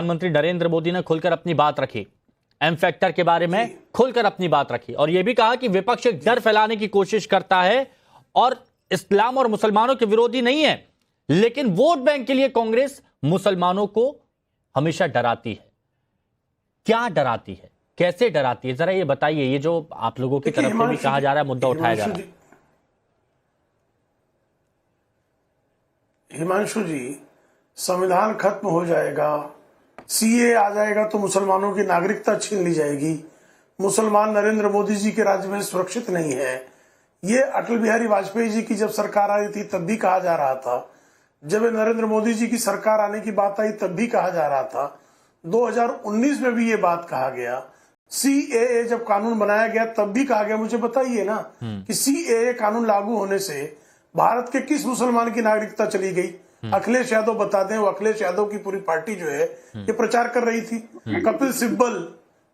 प्रधानमंत्री नरेंद्र मोदी ने खुलकर अपनी बात रखी, एम फैक्टर के बारे में खुलकर अपनी बात रखी और यह भी कहा कि विपक्ष एक डर फैलाने की कोशिश करता है और इस्लाम और मुसलमानों के विरोधी नहीं है, लेकिन वोट बैंक के लिए कांग्रेस मुसलमानों को हमेशा डराती है। क्या डराती है, कैसे डराती है, जरा ये बताइए। ये जो आप लोगों की तरफ से भी कहा जा रहा है, मुद्दा उठाया जा रहा है। हिमांशु जी, संविधान खत्म हो जाएगा, सीए आ जाएगा तो मुसलमानों की नागरिकता छीन ली जाएगी, मुसलमान नरेंद्र मोदी जी के राज्य में सुरक्षित नहीं है। ये अटल बिहारी वाजपेयी जी की जब सरकार आई थी तब भी कहा जा रहा था, जब नरेंद्र मोदी जी की सरकार आने की बात आई तब भी कहा जा रहा था, 2019 में भी ये बात कहा गया। सीएए जब कानून बनाया गया तब भी कहा गया। मुझे बताइए ना कि सीएए कानून लागू होने से भारत के किस मुसलमान की नागरिकता चली गई? अखिलेश यादव बता दें। वो अखिलेश यादव की पूरी पार्टी जो है ये प्रचार कर रही थी, कपिल सिब्बल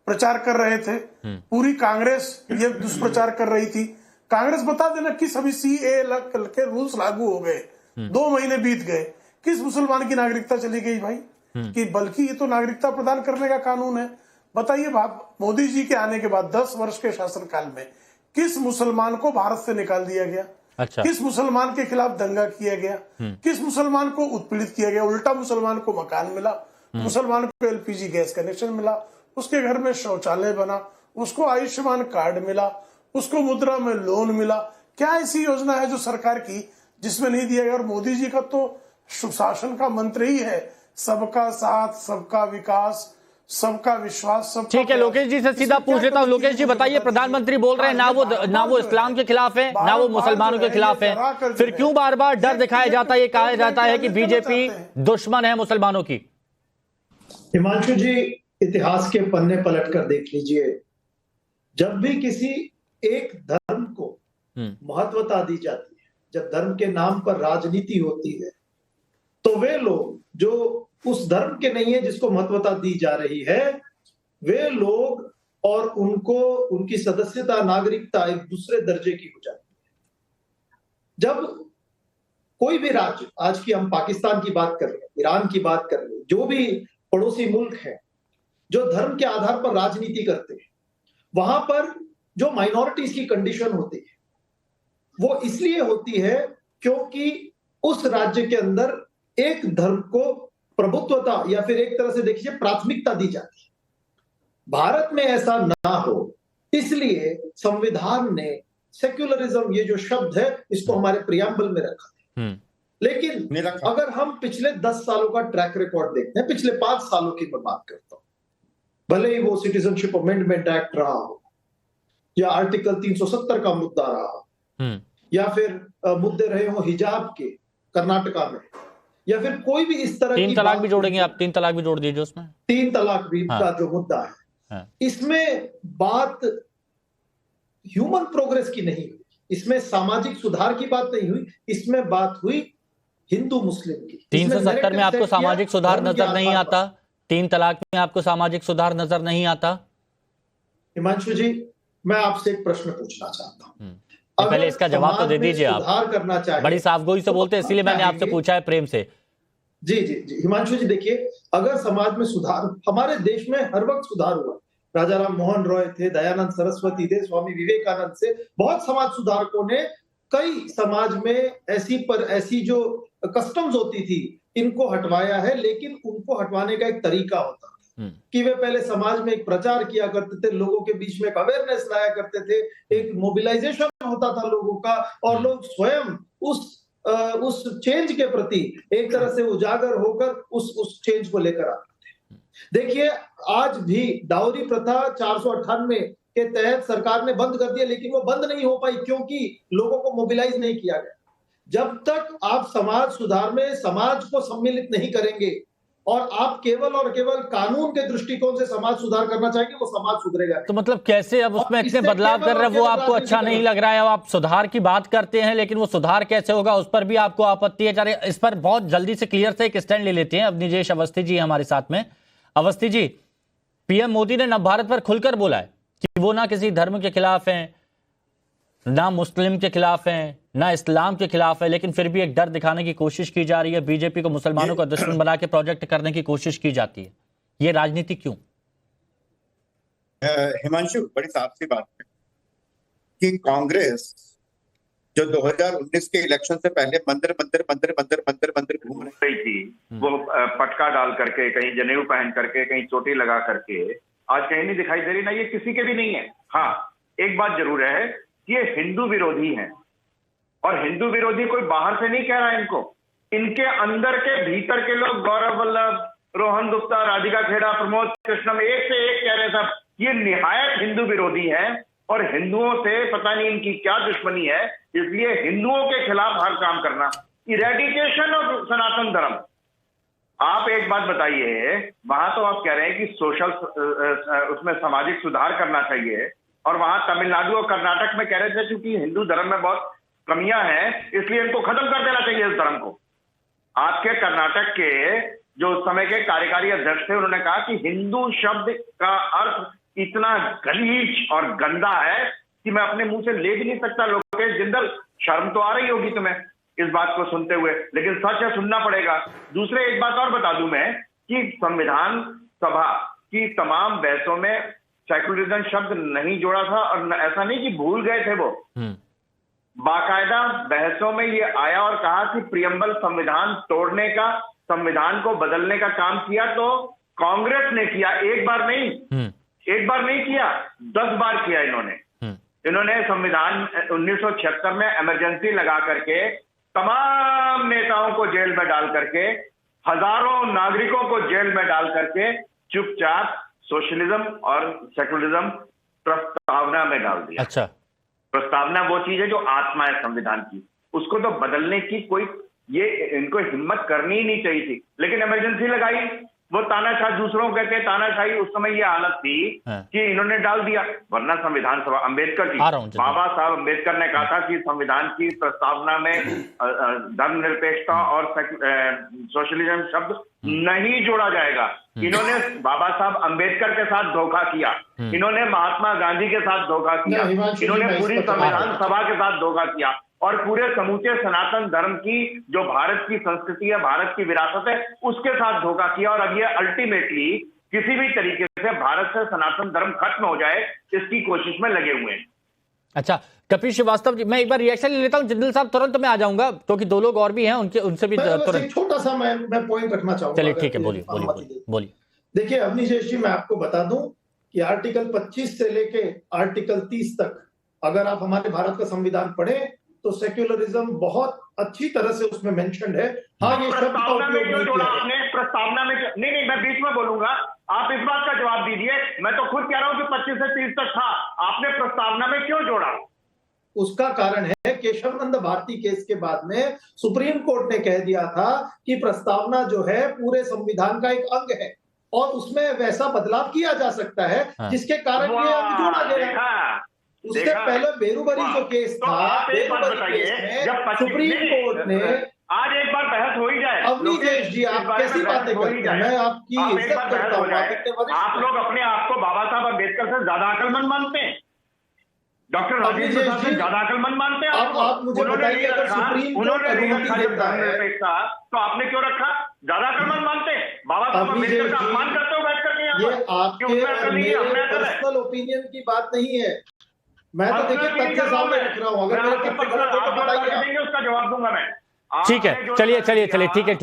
प्रचार कर रहे थे, पूरी कांग्रेस ये दुष्प्रचार कर रही थी। कांग्रेस बता देना किस अभी सीए के रूल्स लागू हो गए, 2 महीने बीत गए, किस मुसलमान की नागरिकता चली गई भाई? कि बल्कि ये तो नागरिकता प्रदान करने का कानून है। बताइए, मोदी जी के आने के बाद 10 वर्ष के शासनकाल में किस मुसलमान को भारत से निकाल दिया गया? अच्छा। किस मुसलमान के खिलाफ दंगा किया गया? किस मुसलमान को उत्पीड़ित किया गया? उल्टा मुसलमान को मकान मिला, मुसलमान को एलपीजी गैस कनेक्शन मिला, उसके घर में शौचालय बना, उसको आयुष्मान कार्ड मिला, उसको मुद्रा में लोन मिला। क्या ऐसी योजना है जो सरकार की जिसमें नहीं दिया गया? और मोदी जी का तो सुशासन का मंत्र ही है, सबका साथ, सबका विकास, सबका विश्वास, सब। ठीक है, लोकेश जी से सीधा पूछ लेता हूं। लोकेश जी बताइए, प्रधानमंत्री बोल रहे हैं ना वो इस्लाम के खिलाफ है, ना वो मुसलमानों के खिलाफ है, फिर क्यों बार बार डर दिखाया जाता है? ये कहा जाता है कि बीजेपी दुश्मन है मुसलमानों की। हिमांशु जी, इतिहास के पन्ने पलट कर देख लीजिए, जब भी किसी एक धर्म को महत्वता दी जाती है, जब धर्म के नाम पर राजनीति होती है, तो वे लोग जो उस धर्म के नहीं है जिसको महत्वता दी जा रही है, वे लोग और उनको उनकी सदस्यता, नागरिकता एक दूसरे दर्जे की हो जाती है। जब कोई भी राज्य, आज की हम पाकिस्तान की बात कर रहे हैं, ईरान की बात कर रहे हैं, जो भी पड़ोसी मुल्क हैं जो धर्म के आधार पर राजनीति करते हैं, वहां पर जो माइनॉरिटीज की कंडीशन होती है वो इसलिए होती है क्योंकि उस राज्य के अंदर एक धर्म को प्रभुत्वता या फिर एक तरह से देखिए प्राथमिकता दी जाती है। भारत में ऐसा ना हो, इसलिए संविधान ने सेक्युलरिज्म, ये जो शब्द है, इसको हमारे प्रियम्बल में रखा है। लेकिन अगर हम पिछले 10 सालों का ट्रैक रिकॉर्ड देखते हैं, पिछले 5 सालों की मैं बात करता हूं, भले ही वो सिटीजनशिप अमेंडमेंट एक्ट रहा हो या आर्टिकल 370 का मुद्दा रहा हो या फिर मुद्दे रहे हो हिजाब के कर्नाटका में, या फिर कोई भी इस तरह 3 तलाक भी जोड़ेंगे आप? 3 तलाक भी जोड़ दीजिए उसमें। 3 तलाक भी का जो मुद्दा है, इसमें बात ह्यूमन प्रोग्रेस की नहीं हुई, इसमें सामाजिक सुधार की बात नहीं हुई, इसमें बात हुई हिंदू मुस्लिम की। 370 में आपको सामाजिक सुधार नजर नहीं आता? 3 तलाक में आपको सामाजिक सुधार नजर नहीं आता? हिमांशु जी, मैं आपसे एक प्रश्न पूछना चाहता हूं। पहले इसका जवाब तो दे दीजिए आप। सुधार करना चाहिए, बड़ी साफगोई से बोलते हैं, इसीलिए मैंने आपसे पूछा है प्रेम से। जी जी जी हिमांशु जी, देखिए, अगर समाज में सुधार, हमारे देश में हर वक्त सुधार हुआ। राजा राम मोहन रॉय थे, दयानंद सरस्वती थे, स्वामी विवेकानंद से बहुत समाज सुधारकों ने कई समाज में ऐसी जो कस्टम्स होती थी इनको हटवाया है, लेकिन उनको हटवाने का एक तरीका होता है कि वे पहले समाज में एक प्रचार किया करते थे, लोगों के बीच में एक अवेयरनेस लाया करते थे, एक मोबिलाइजेशन होता था लोगों का, और लोग स्वयं उस चेंज के प्रति एक तरह से उजागर होकर उस चेंज को लेकर आते थे। देखिए, आज भी डाउरी प्रथा 498 के तहत सरकार ने बंद कर दिया, लेकिन वो बंद नहीं हो पाई क्योंकि लोगों को मोबिलाइज नहीं किया गया। जब तक आप समाज सुधार में समाज को सम्मिलित नहीं करेंगे और आप केवल और केवल कानून के दृष्टिकोण से समाज सुधार करना चाहेंगे, वो समाज सुधरेगा। तो मतलब कैसे अब उसमें इतने बदलाव कर रहे हैं, वो आपको अच्छा नहीं लग रहा है? अब आप सुधार की बात करते हैं, लेकिन वो सुधार कैसे होगा उस पर भी आपको आपत्ति है। इस पर बहुत जल्दी से क्लियर से एक स्टैंड ले लेते हैं। अब निजेश अवस्थी जी हमारे साथ में। अवस्थी जी, पीएम मोदी ने नवभारत पर खुलकर बोला है कि वो ना किसी धर्म के खिलाफ हैं, ना मुस्लिम के खिलाफ हैं, ना इस्लाम के खिलाफ है, लेकिन फिर भी एक डर दिखाने की कोशिश की जा रही है। बीजेपी को मुसलमानों का दुश्मन बना के प्रोजेक्ट करने की कोशिश की जाती है। ये राजनीति क्यों? हिमांशु, बड़ी साफ सी बात है कि कांग्रेस जो 2019 के इलेक्शन से पहले मंदिर घूम रही थी, वो पटका डाल करके, कहीं जनेऊ पहन करके, कहीं चोटी लगा करके आज कहीं नहीं दिखाई दे रही, ना ये किसी के भी नहीं है। हाँ, एक बात जरूर है कि ये हिंदू विरोधी हैं, और हिंदू विरोधी कोई बाहर से नहीं कह रहा है इनको, इनके अंदर के भीतर के लोग, गौरव वल्लभ, रोहन गुप्ता, राधिका खेड़ा, प्रमोद कृष्णम, एक से एक कह रहे सब ये निहायत हिंदू विरोधी हैं और हिंदुओं से पता नहीं इनकी क्या दुश्मनी है, इसलिए हिंदुओं के खिलाफ हर काम करना, इरेडिकेशन ऑफ सनातन धर्म। आप एक बात बताइए, वहां तो आप कह रहे हैं कि सोशल उसमें सामाजिक सुधार करना चाहिए, और वहां तमिलनाडु और कर्नाटक में कह रहे थे क्योंकि हिंदू धर्म में बहुत कमियां हैं इसलिए इनको खत्म कर देना चाहिए इस धर्म को। आपके कर्नाटक के जो उस समय के कार्यकारी अध्यक्ष थे, उन्होंने कहा कि हिंदू शब्द का अर्थ इतना गलीच और गंदा है कि मैं अपने मुंह से ले भी नहीं सकता। लोकेश जिंदल, शर्म तो आ रही होगी तुम्हें इस बात को सुनते हुए, लेकिन सच है, सुनना पड़ेगा। दूसरे एक बात और बता दूं मैं कि संविधान सभा की तमाम बहसों में सेकुलरिज्म शब्द नहीं जोड़ा था, और ऐसा नहीं कि भूल गए थे वो, बाकायदा बहसों में ये आया और कहा कि प्रियम्बल संविधान तोड़ने का, संविधान को बदलने का काम किया तो कांग्रेस ने किया, एक बार नहीं किया, 10 बार किया इन्होंने संविधान 1976 में इमरजेंसी लगा करके तमाम नेताओं को जेल में डाल करके, हजारों नागरिकों को जेल में डाल करके चुपचाप सोशलिज्म और सेकुलरिज्म प्रस्तावना में डाल दिया। अच्छा, प्रस्तावना वो चीज है जो आत्मा है संविधान की, उसको तो बदलने की कोई ये इनको हिम्मत करनी ही नहीं चाहिए थी, लेकिन इमरजेंसी लगाई। वो तानाशाह, दूसरों कहते तानाशाही, उस समय ये हालत थी कि इन्होंने डाल दिया, वरना संविधान सभा अम्बेडकर जी, बाबा साहब अम्बेडकर ने कहा था कि संविधान की प्रस्तावना में धर्मनिरपेक्षता और सोशलिज्म शब्द नहीं जोड़ा जाएगा। इन्होंने बाबा साहब अम्बेडकर के साथ धोखा किया, इन्होंने महात्मा गांधी के साथ धोखा किया, इन्होंने पूरी संविधान सभा के साथ धोखा किया, और पूरे समूचे सनातन धर्म की जो भारत की संस्कृति है, भारत की विरासत है, उसके साथ धोखा किया। और अब ये अल्टीमेटली किसी भी तरीके से भारत से सनातन धर्म खत्म हो जाए, इसकी कोशिश में लगे हुए हैं। अच्छा, कपिल श्रीवास्तव जी, मैं एक बार रिएक्शन ले लेता हूं। जिंदल साहब तुरंत मैं आ जाऊंगा क्योंकि 2 लोग और भी हैं, उनसे भी तुरंत छोटा सा मैं पॉइंट रखना चाहूंगा। चलिए ठीक है, बोलिए। देखिए अवनीश जी, मैं आपको बता दूं कि आर्टिकल 25 से लेके आर्टिकल 30 तक अगर आप हमारे भारत का संविधान पढ़े तो सेक्युलरिज्म बहुत अच्छी तरह से उसमें मेंशन्ड है। हाँ, ये प्रस्तावना में क्यों जोड़ा आपने? प्रस्तावना में नहीं, मैं बीच में बोलूंगा, आप इस बात का जवाब दीजिए। मैं तो खुद कह रहा हूं कि 25 से 30 तक था, आपने प्रस्तावना में क्यों जोड़ा? उसका कारण है केशवानंद भारती केस के बाद में सुप्रीम कोर्ट ने कह दिया था कि प्रस्तावना जो है पूरे संविधान का एक अंग है और उसमें वैसा बदलाव किया जा सकता है जिसके कारण ये अंग जोड़ा गया। उससे पहले बेरुबरी जो केस था, सुप्रीम कोर्ट ने, आज एक बार बहस हो ही जाए। अवनीश जी, आप कैसी बातें करते हैं? मैं आपकी इज्जत करता हूं। आप लोग अपने आप को बाबा साहब अम्बेडकर से ज्यादा अक्लमंद मानते हैं, डॉक्टर राजेंद्र प्रसाद से ज्यादा अक्लमंद मानते हैं। आप मुझे बताइए, अगर सुप्रीम कोर्ट अनुमति देता है तो आपने क्यों रखा? ज्यादा अक्लमंद मानते हैं, बाबा साहब अम्बेडकर का अपमान करते हो बैठ करके। ये आपके मेरे पर्सनल ओपिनियन की बात नहीं है, मैं तो देखिए तथ्य सामने रख रहा हूं। अगर मेरे तथ्य गलत हो तो बताइए, उसका जवाब दूंगा मैं। ठीक है, चलिए ठीक है।